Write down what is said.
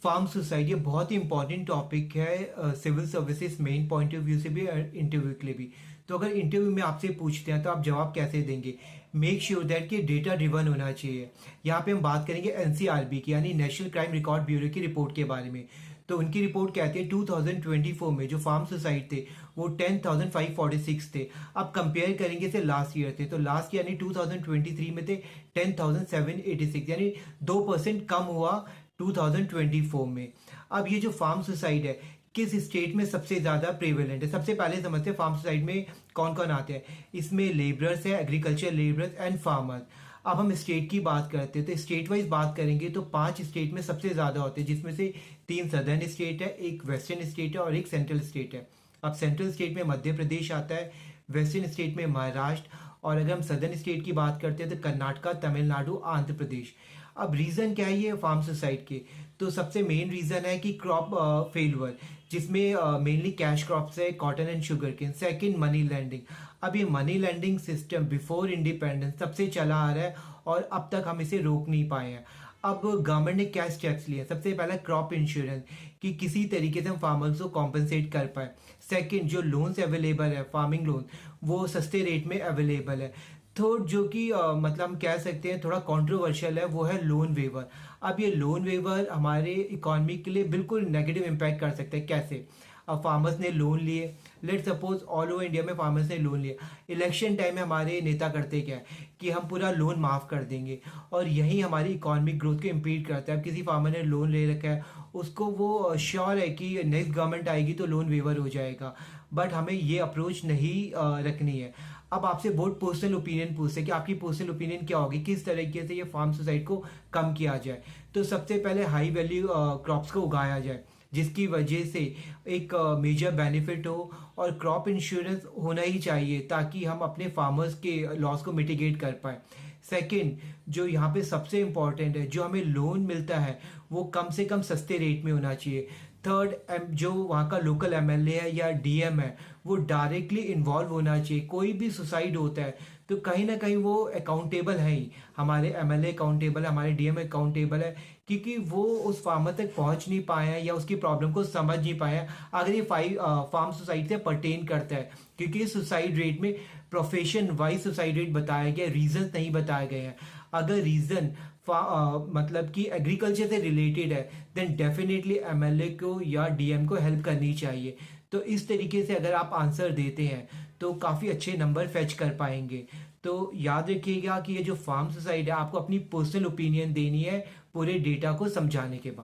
Farm society ये बहुत ही इंपॉर्टेंट टॉपिक है civil services main point of view से भी और इंटरव्यू के लिए भी। तो अगर इंटरव्यू में आपसे पूछते हैं तो आप जवाब कैसे देंगे? मेक श्योर दैट कि डेटा ड्रिवन होना चाहिए। यहाँ पे हम बात करेंगे एनसीआरबी की यानी नेशनल क्राइम रिकॉर्ड ब्यूरो की रिपोर्ट के बारे में। तो उनकी रिपोर्ट कहती है 2024 में जो फार्म सोसाइटी थे वो 10,546 थे। अब कंपेयर करेंगे से लास्ट ईयर थे, तो लास्ट यानी 2023 में थे 10,786, यानी 2% कम हुआ 2024 में। अब ये जो फार्म सुसाइड है किस स्टेट में सबसे ज्यादा प्रेवेलेंट है? सबसे पहले समझते हैं फार्म सुसाइड में कौन कौन आते हैं। इसमें लेबरर्स है, एग्रीकल्चर लेबरर्स एंड फार्मर। अब हम स्टेट की बात करते हैं तो स्टेट वाइज बात करेंगे तो 5 स्टेट में सबसे ज्यादा होते हैं, जिसमें से 3 सदर्न स्टेट है, एक वेस्टर्न स्टेट है और एक सेंट्रल स्टेट है। अब सेंट्रल स्टेट में मध्य प्रदेश आता है, वेस्टर्न स्टेट में महाराष्ट्र, और अगर हम सदर्न स्टेट की बात करते हैं तो कर्नाटका, तमिलनाडु, आंध्र प्रदेश। अब रीजन क्या है ये फार्म सुसाइड के? तो सबसे मेन रीजन है कि क्रॉप फेलवर, जिसमें मेनली कैश क्रॉप्स है, cotton and sugar cane. Second, money lending. अब ये money lending system before independence सबसे चला आ रहा है और अब तक हम इसे रोक नहीं पाए हैं। अब गवर्नमेंट ने क्या स्टेप्स लिए? सबसे पहला क्रॉप इंश्योरेंस, कि किसी तरीके से हम फार्मर्स को कॉम्पनसेट कर पाए। सेकंड, जो लोन्स अवेलेबल है फार्मिंग लोन वो सस्ते रेट में अवेलेबल है। थर्ड, जो कि मतलब हम कह सकते हैं थोड़ा कंट्रोवर्शियल है, वो है लोन वेवर। अब ये लोन वेवर हमारे इकोनॉमी के लिए बिल्कुल नेगेटिव इम्पैक्ट कर सकता है। कैसे? अब फार्मर्स ने लोन लिए, let suppose all over India में फार्मर्स ने लोन लिया, इलेक्शन टाइम में हमारे नेता करते क्या है कि हम पूरा लोन माफ कर देंगे, और यही हमारी इकोनॉमिक ग्रोथ को इम्पीड करता है। अब किसी फार्मर ने लोन ले रखा है, उसको वो श्योर है कि नेक्स्ट गवर्नमेंट आएगी तो लोन वेवर हो जाएगा, बट हमें ये अप्रोच नहीं रखनी है। अब आपसे बहुत पर्सनल ओपिनियन पूछते हैं कि आपकी पर्सनल ओपिनियन क्या होगी, किस तरीके से ये फार्म सुसाइड को कम किया जाए। तो सबसे पहले हाई वैल्यू क्रॉप्स को उगाया जाए, जिसकी वजह से एक मेजर बेनिफिट हो, और क्रॉप इंश्योरेंस होना ही चाहिए ताकि हम अपने फार्मर्स के लॉस को मिटिगेट कर पाए। सेकंड, जो यहाँ पे सबसे इंपॉर्टेंट है, जो हमें लोन मिलता है वो कम से कम सस्ते रेट में होना चाहिए। थर्ड, जो वहाँ का लोकल एमएलए है या डीएम है वो डायरेक्टली इन्वॉल्व होना चाहिए। कोई भी सुसाइड होता है तो कहीं ना कहीं वो अकाउंटेबल है ही, हमारे एमएलए अकाउंटेबल है, हमारे डीएम अकाउंटेबल है, क्योंकि वो उस फार्मर तक पहुंच नहीं पाए हैं या उसकी प्रॉब्लम को समझ नहीं पाए हैं अगर ये फार्म सुसाइड से पर्टेन करता है। क्योंकि सुसाइड रेट में प्रोफेशन वाइज सुसाइड रेट बताया गया, रीजन नहीं बताए गए हैं। अगर रीजन मतलब कि एग्रीकल्चर से रिलेटेड है देन डेफिनेटली एमएलए को या डीएम को हेल्प करनी चाहिए। तो इस तरीके से अगर आप आंसर देते हैं तो काफ़ी अच्छे नंबर फेच कर पाएंगे। तो याद रखिएगा कि ये जो फार्म सुसाइड है आपको अपनी पर्सनल ओपिनियन देनी है पूरे डेटा को समझाने के बाद।